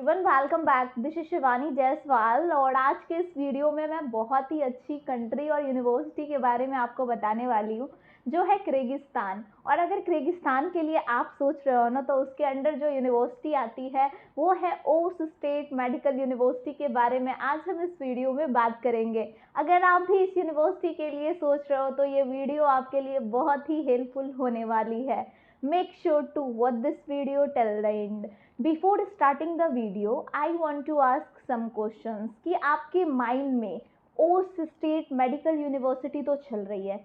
Everyone, welcome back. This is Shivani Jaiswal और आज के इस वीडियो में मैं बहुत ही अच्छी कंट्री और यूनिवर्सिटी के बारे में आपको बताने वाली हूँ, जो है किर्गिस्तान। और अगर किर्गिस्तान के लिए आप सोच रहे हो ना, तो उसके अंडर जो यूनिवर्सिटी आती है वो है ओस स्टेट मेडिकल यूनिवर्सिटी के बारे में आज हम इस वीडियो में बात करेंगे। अगर आप भी इस यूनिवर्सिटी के लिए सोच रहे हो तो ये वीडियो आपके लिए बहुत ही हेल्पफुल होने वाली है। Make sure to watch this video till the end. Before starting the video, I want to ask some questions कि आपके माइंड में ओस स्टेट मेडिकल यूनिवर्सिटी तो चल रही है,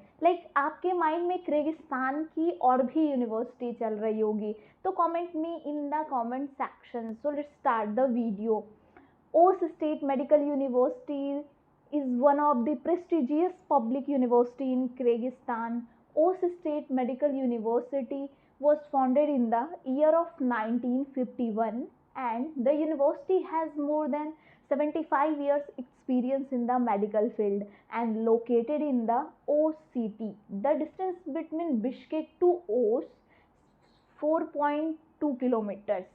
आपके माइंड में किर्गिस्तान की और भी यूनिवर्सिटी चल रही होगी, तो comment me in the comment section. So let's start the video. Osh state medical university is one of the prestigious public university in Kyrgyzstan. Oss State Medical University was founded in the year of 1951 and the university has more than 75 years experience in the medical field and located in the Oss city. The distance between Bishkek to Oss 4.2 kilometers.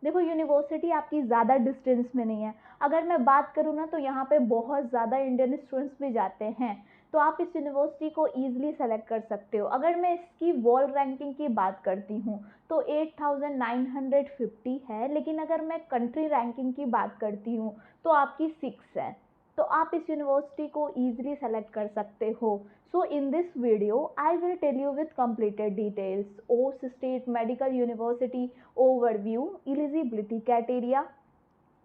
देखो, university आपकी ज़्यादा distance में नहीं है। अगर मैं बात करूँ ना, तो यहाँ पे बहुत ज़्यादा इंडियन स्टूडेंट्स भी जाते हैं, तो आप इस यूनिवर्सिटी को ईजिली सेलेक्ट कर सकते हो। अगर मैं इसकी वर्ल्ड रैंकिंग की बात करती हूँ तो 8950 है, लेकिन अगर मैं कंट्री रैंकिंग की बात करती हूँ तो आपकी 6 है, तो आप इस यूनिवर्सिटी को ईजिली सेलेक्ट कर सकते हो। So in this video, I will tell you with completed details. Oss State Medical University overview, eligibility criteria,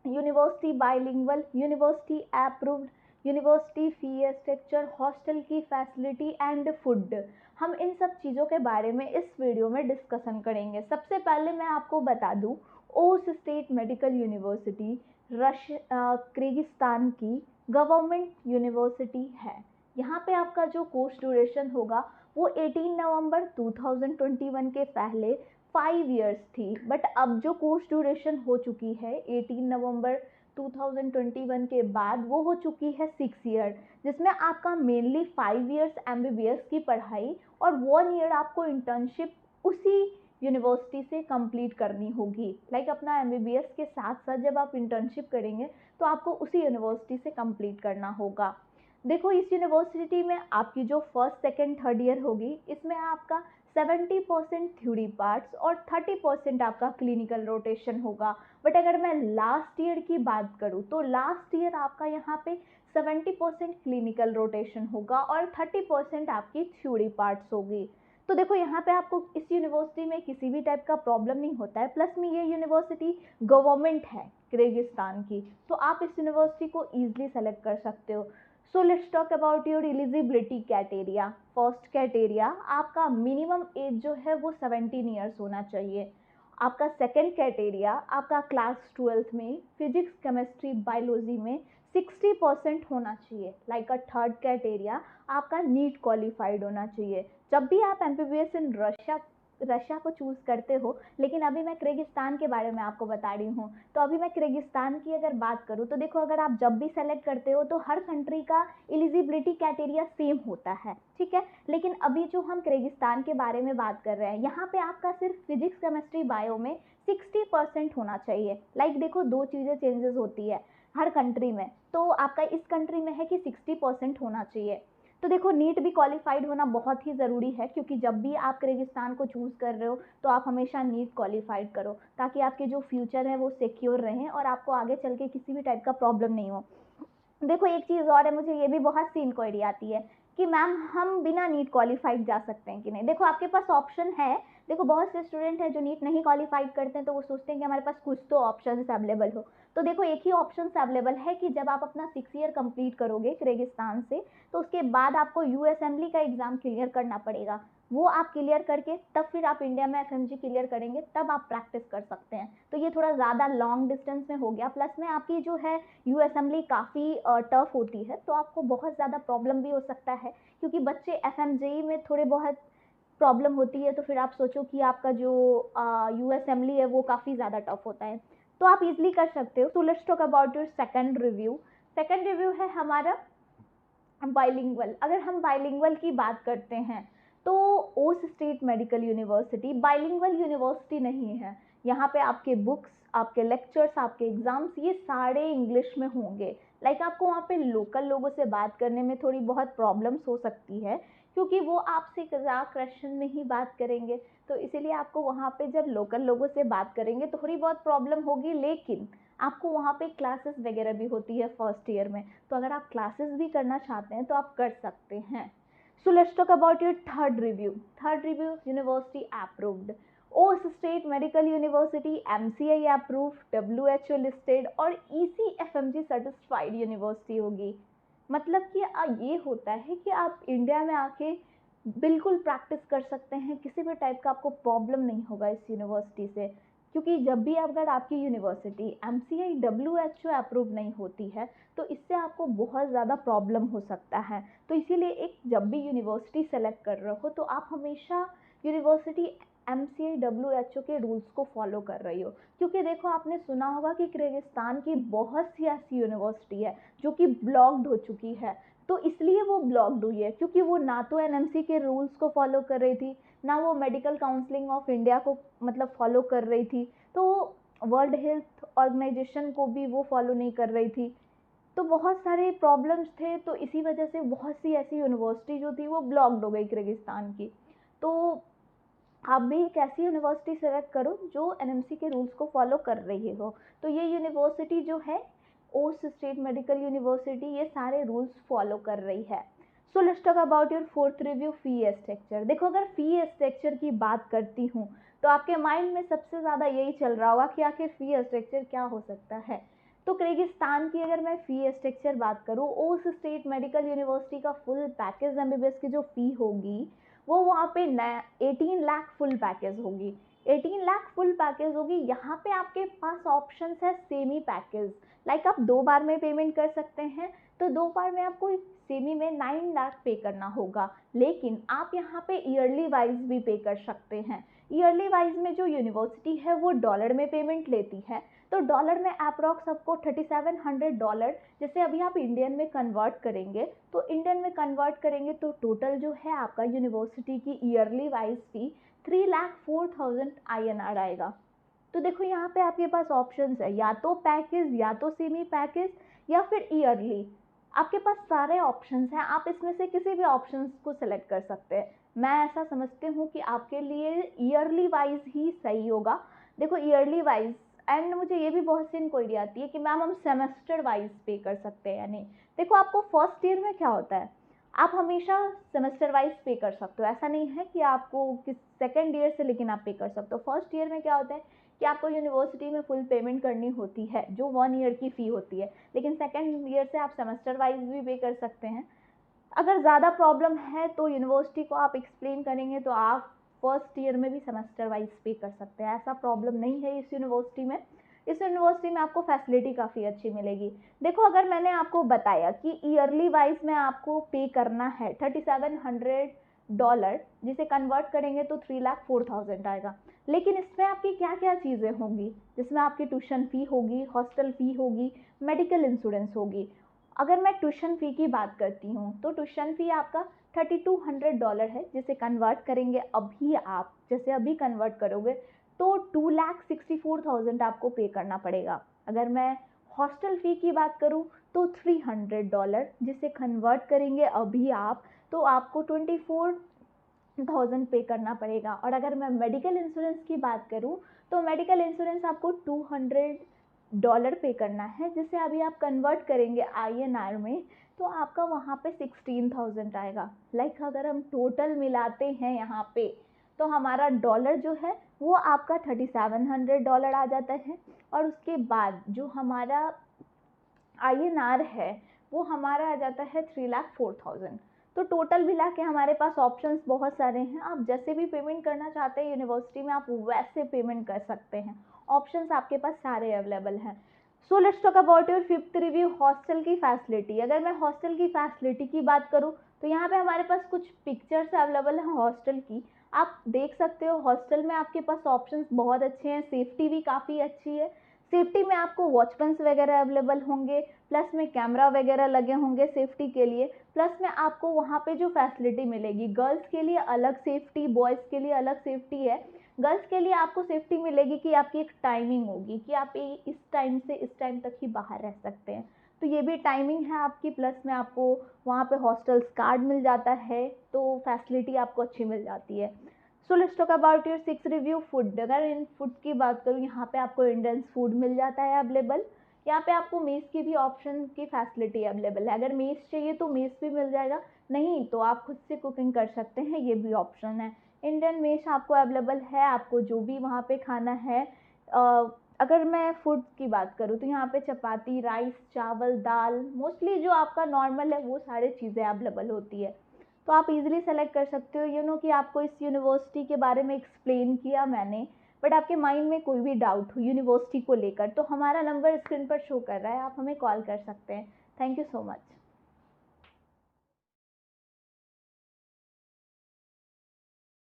university bilingual, university approved, university fee structure, hostel की फैसिलिटी एंड फूड। हम इन सब चीज़ों के बारे में इस वीडियो में डिस्कशन करेंगे। सबसे पहले मैं आपको बता दूं, ओस स्टेट मेडिकल यूनिवर्सिटी किर्गिस्तान की गवर्नमेंट यूनिवर्सिटी है। यहाँ पे आपका जो कोर्स ड्यूरेशन होगा वो 18 नवंबर 2021 के पहले 5 इयर्स थी, बट अब जो कोर्स ड्यूरेशन हो चुकी है 18 नवंबर 2021 के बाद वो हो चुकी है 6 ईयर, जिसमें आपका मेनली 5 इयर्स एमबीबीएस की पढ़ाई और 1 ईयर आपको इंटर्नशिप उसी यूनिवर्सिटी से कंप्लीट करनी होगी। अपना एमबीबीएस के साथ साथ जब आप इंटर्नशिप करेंगे तो आपको उसी यूनिवर्सिटी से कंप्लीट करना होगा। देखो, इस यूनिवर्सिटी में आपकी जो फर्स्ट सेकेंड थर्ड ईयर होगी, इसमें आपका 70% थ्योरी पार्ट्स और 30% आपका क्लिनिकल रोटेशन होगा। बट अगर मैं लास्ट ईयर की बात करूँ तो लास्ट ईयर आपका यहाँ पे 70% क्लिनिकल रोटेशन होगा और 30% आपकी थ्योरी पार्ट्स होगी। तो देखो, यहाँ पे आपको इस यूनिवर्सिटी में किसी भी टाइप का प्रॉब्लम नहीं होता है। प्लस में ये यूनिवर्सिटी गवर्नमेंट है किर्गिस्तान की, तो आप इस यूनिवर्सिटी को ईजिली सेलेक्ट कर सकते हो। सो let's talk about your eligibility criteria. First criteria, आपका मिनिमम एज जो है वो 17 ईयर्स होना चाहिए। आपका सेकेंड क्राइटेरिया, आपका क्लास 12th में फिजिक्स केमिस्ट्री बायोलॉजी में 60% होना चाहिए। अ थर्ड क्राइटेरिया, आपका नीट क्वालिफाइड होना चाहिए। जब भी आप एमबीबीएस इन रशिया को चूज़ करते हो, लेकिन अभी मैं किर्गिस्तान के बारे में आपको बता रही हूँ, तो अभी मैं किर्गिस्तान की अगर बात करूँ तो देखो, अगर आप जब भी सेलेक्ट करते हो तो हर कंट्री का एलिजिबिलिटी क्राइटेरिया सेम होता है, ठीक है। लेकिन अभी जो हम किर्गिस्तान के बारे में बात कर रहे हैं, यहाँ पे आपका सिर्फ फिजिक्स केमिस्ट्री बायो में 60% होना चाहिए। देखो, दो चीज़ें चेंजेस होती है हर कंट्री में, तो आपका इस कंट्री में है कि 60% होना चाहिए। तो देखो, नीट भी क्वालिफाइड होना बहुत ही ज़रूरी है, क्योंकि जब भी आप किर्गिस्तान को चूज़ कर रहे हो तो आप हमेशा नीट क्वालिफाइड करो, ताकि आपके जो फ्यूचर है वो सिक्योर रहें और आपको आगे चल के किसी भी टाइप का प्रॉब्लम नहीं हो। देखो, एक चीज़ और है, मुझे ये भी बहुत सी इंक्वायरी आती है कि मैम हम बिना नीट क्वालिफाइड जा सकते हैं कि नहीं। देखो, आपके पास ऑप्शन है। देखो, बहुत से स्टूडेंट हैं जो नीट नहीं क्वालिफाइड करते हैं, तो वो सोचते हैं कि हमारे पास कुछ तो ऑप्शन अवेलेबल हो। तो देखो, एक ही ऑप्शन अवेलेबल है कि जब आप अपना 6 ईयर कंप्लीट करोगे किर्गिस्तान से, तो उसके बाद आपको यूएसएमएलई का एग्ज़ाम क्लियर करना पड़ेगा। वो आप क्लियर करके तब फिर आप इंडिया में एफएमजी क्लियर करेंगे, तब आप प्रैक्टिस कर सकते हैं। तो ये थोड़ा ज़्यादा लॉन्ग डिस्टेंस में हो गया। प्लस में आपकी जो है यूएसएमएलई काफ़ी टफ होती है, तो आपको बहुत ज़्यादा प्रॉब्लम भी हो सकता है, क्योंकि बच्चे एफएमजी में थोड़े बहुत प्रॉब्लम होती है। तो फिर आप सोचो कि आपका जो यूएसएमएलई है वो काफ़ी ज़्यादा टफ होता है, तो आप इजीली कर सकते हो। सो let's talk about your second review. Second review है हमारा बाइलिंगुअल। अगर हम बाइलिंगुअल की बात करते हैं तो ओस state medical university bilingual university नहीं है। यहाँ पे आपके बुक्स, आपके लेक्चर्स, आपके एग्ज़ाम्स ये सारे इंग्लिश में होंगे। लाइक आपको वहाँ पे लोकल लोगों से बात करने में थोड़ी बहुत प्रॉब्लम्स हो सकती है, क्योंकि वो आपसे कज़ाक रशियन में ही बात करेंगे, तो इसीलिए आपको वहाँ पे जब लोकल लोगों से बात करेंगे तो थोड़ी बहुत प्रॉब्लम होगी। लेकिन आपको वहाँ पे क्लासेस वगैरह भी होती है फर्स्ट ईयर में, तो अगर आप क्लासेस भी करना चाहते हैं तो आप कर सकते हैं। So let's talk about your third review. Third review, university approved, Osh state medical university, MCI approved, WHO listed और ECFMG सर्टिफाइड यूनिवर्सिटी होगी। मतलब कि ये होता है कि आप इंडिया में आके बिल्कुल प्रैक्टिस कर सकते हैं, किसी भी टाइप का आपको प्रॉब्लम नहीं होगा इस यूनिवर्सिटी से। क्योंकि जब भी अगर आपकी यूनिवर्सिटी MCI WHO अप्रूव नहीं होती है तो इससे आपको बहुत ज़्यादा प्रॉब्लम हो सकता है। तो इसीलिए एक जब भी यूनिवर्सिटी सेलेक्ट कर रहे हो तो आप हमेशा यूनिवर्सिटी MCI WHO के रूल्स को फॉलो कर रही हो। क्योंकि देखो, आपने सुना होगा कि किर्गिस्तान की बहुत सी ऐसी यूनिवर्सिटी है जो कि ब्लॉक्ड हो चुकी है। तो इसलिए वो ब्लॉक्ड हुई है क्योंकि वो ना तो NMC के रूल्स को फॉलो कर रही थी, ना वो मेडिकल काउंसिलिंग ऑफ इंडिया को मतलब फॉलो कर रही थी, तो वर्ल्ड हेल्थ ऑर्गेनाइजेशन को भी वो फॉलो नहीं कर रही थी। तो बहुत सारे प्रॉब्लम्स थे, तो इसी वजह से बहुत सी ऐसी यूनिवर्सिटी जो थी वो ब्लॉक्ड हो गई किर्गिस्तान की। तो आप भी एक ऐसी यूनिवर्सिटी सेलेक्ट करो जो NMC के रूल्स को फॉलो कर रही हो। तो ये यूनिवर्सिटी जो है ओस स्टेट मेडिकल यूनिवर्सिटी, ये सारे रूल्स फॉलो कर रही है। सो let's talk about your fourth review, fee structure. देखो, अगर फी स्ट्रक्चर की बात करती हूँ तो आपके माइंड में सबसे ज़्यादा यही चल रहा होगा कि आखिर फी स्ट्रक्चर क्या हो सकता है। तो किर्गिस्तान की अगर मैं फ़ी स्ट्रक्चर बात करूँ, ओस स्टेट मेडिकल यूनिवर्सिटी का फुल पैकेज MBBS की जो फ़ी होगी वो वहाँ पे 18 लाख फुल पैकेज होगी। 18 लाख फुल पैकेज होगी। यहाँ पे आपके पास ऑप्शंस है सेमी पैकेज, लाइक आप 2 बार में पेमेंट कर सकते हैं। तो 2 बार में आपको सेमी में 9 लाख पे करना होगा। लेकिन आप यहाँ पे ईयरली वाइज भी पे कर सकते हैं। ईयरली वाइज में जो यूनिवर्सिटी है वो डॉलर में पेमेंट लेती है, तो डॉलर में अप्रॉक्स आपको $3700, जैसे अभी आप इंडियन में कन्वर्ट करेंगे तो टोटल जो है आपका यूनिवर्सिटी की ईयरली वाइज फी 3,04,000 INR आएगा। तो देखो, यहाँ पे आपके पास ऑप्शंस है, या तो पैकेज, या तो सेमी पैकेज, या फिर ईयरली। आपके पास सारे ऑप्शंस हैं, आप इसमें से किसी भी ऑप्शंस को सिलेक्ट कर सकते हैं। मैं ऐसा समझती हूँ कि आपके लिए ईयरली वाइज ही सही होगा। देखो, ईयरली वाइज, एंड मुझे ये भी बहुत सी इंक्वायरी आती है कि मैम हम सेमेस्टर वाइज पे कर सकते हैं या नहीं। देखो, आपको फर्स्ट ईयर में क्या होता है, आप हमेशा सेमेस्टर वाइज पे कर सकते हो। ऐसा नहीं है कि आपको किस सेकेंड ईयर से लेकिन आप पे कर सकते हो। फर्स्ट ईयर में क्या होता है कि आपको यूनिवर्सिटी में फुल पेमेंट करनी होती है जो 1 ईयर की फ़ी होती है, लेकिन सेकेंड ईयर से आप सेमेस्टर वाइज भी पे कर सकते हैं। अगर ज़्यादा प्रॉब्लम है तो यूनिवर्सिटी को आप एक्सप्लेन करेंगे तो आप फर्स्ट ईयर में भी सेमेस्टर वाइज पे कर सकते हैं। ऐसा प्रॉब्लम नहीं है इस यूनिवर्सिटी में। इस यूनिवर्सिटी में आपको फैसिलिटी काफ़ी अच्छी मिलेगी। देखो, अगर मैंने आपको बताया कि ईयरली वाइज में आपको पे करना है $3700, जिसे कन्वर्ट करेंगे तो 3,04,000 आएगा। लेकिन इसमें आपकी क्या क्या चीज़ें होंगी, जिसमें आपकी ट्यूशन फ़ी होगी, हॉस्टल फ़ी होगी, मेडिकल इंश्योरेंस होगी। अगर मैं ट्यूशन फ़ी की बात करती हूँ तो ट्यूशन फ़ी आपका $3,200 है, जिसे कन्वर्ट करेंगे अभी आप, जैसे अभी कन्वर्ट करोगे तो 2,64,000 आपको पे करना पड़ेगा। अगर मैं हॉस्टल फ़ी की बात करूँ तो $300, जिसे कन्वर्ट करेंगे अभी आप तो आपको 24,000 पे करना पड़ेगा। और अगर मैं मेडिकल इंश्योरेंस की बात करूँ तो मेडिकल इंश्योरेंस आपको $200 पे करना है, जिसे अभी आप कन्वर्ट करेंगे INR में तो आपका वहाँ पे 16,000 आएगा। लाइक अगर हम टोटल मिलाते हैं यहाँ पे तो हमारा डॉलर जो है वो आपका $3,700 आ जाता है, और उसके बाद जो हमारा INR है वो हमारा आ जाता है 3,04,000। तो टोटल मिला के हमारे पास ऑप्शंस बहुत सारे हैं। आप जैसे भी पेमेंट करना चाहते हैं यूनिवर्सिटी में आप वैसे पेमेंट कर सकते हैं। ऑप्शंस आपके पास सारे अवेलेबल हैं। So let's talk about your fifth review, hostel की फैसिलिटी। अगर मैं हॉस्टल की फैसिलिटी की बात करूँ तो यहाँ पे हमारे पास कुछ पिक्चर्स अवेलेबल हैं हॉस्टल की। आप देख सकते हो हॉस्टल में आपके पास ऑप्शंस बहुत अच्छे हैं, सेफ्टी भी काफ़ी अच्छी है। सेफ्टी में आपको वॉचमैन्स वगैरह अवेलेबल होंगे, प्लस में कैमरा वगैरह लगे होंगे सेफ्टी के लिए। प्लस में आपको वहाँ पे जो फैसिलिटी मिलेगी, गर्ल्स के लिए अलग सेफ्टी, बॉयज़ के लिए अलग सेफ्टी है। गर्ल्स के लिए आपको सेफ्टी मिलेगी कि आपकी एक टाइमिंग होगी कि आप इस टाइम से इस टाइम तक ही बाहर रह सकते हैं, तो ये भी टाइमिंग है आपकी। प्लस में आपको वहाँ पे हॉस्टल्स कार्ड मिल जाता है, तो फैसिलिटी आपको अच्छी मिल जाती है। सो let's talk about your 6 review food. अगर इन फूड की बात करूँ, यहाँ पे आपको इंडियन फूड मिल जाता है अवेलेबल। यहाँ पे आपको मेस की भी ऑप्शन की फैसिलिटी अवेलेबल है, अगर मेस चाहिए तो मेस भी मिल जाएगा, नहीं तो आप खुद से कुकिंग कर सकते हैं, ये भी ऑप्शन है। इंडियन मेस आपको अवेलेबल है, आपको जो भी वहाँ पे खाना है। अगर मैं फूड की बात करूँ तो यहाँ पे चपाती, राइस, चावल, दाल, मोस्टली जो आपका नॉर्मल है वो सारी चीज़ें अवेलेबल होती है, तो आप इजीली सेलेक्ट कर सकते हो। कि आपको इस यूनिवर्सिटी के बारे में एक्सप्लेन किया मैंने, बट आपके माइंड में कोई भी डाउट हो यूनिवर्सिटी को लेकर तो हमारा नंबर स्क्रीन पर शो कर रहा है, आप हमें कॉल कर सकते हैं। Thank you so much.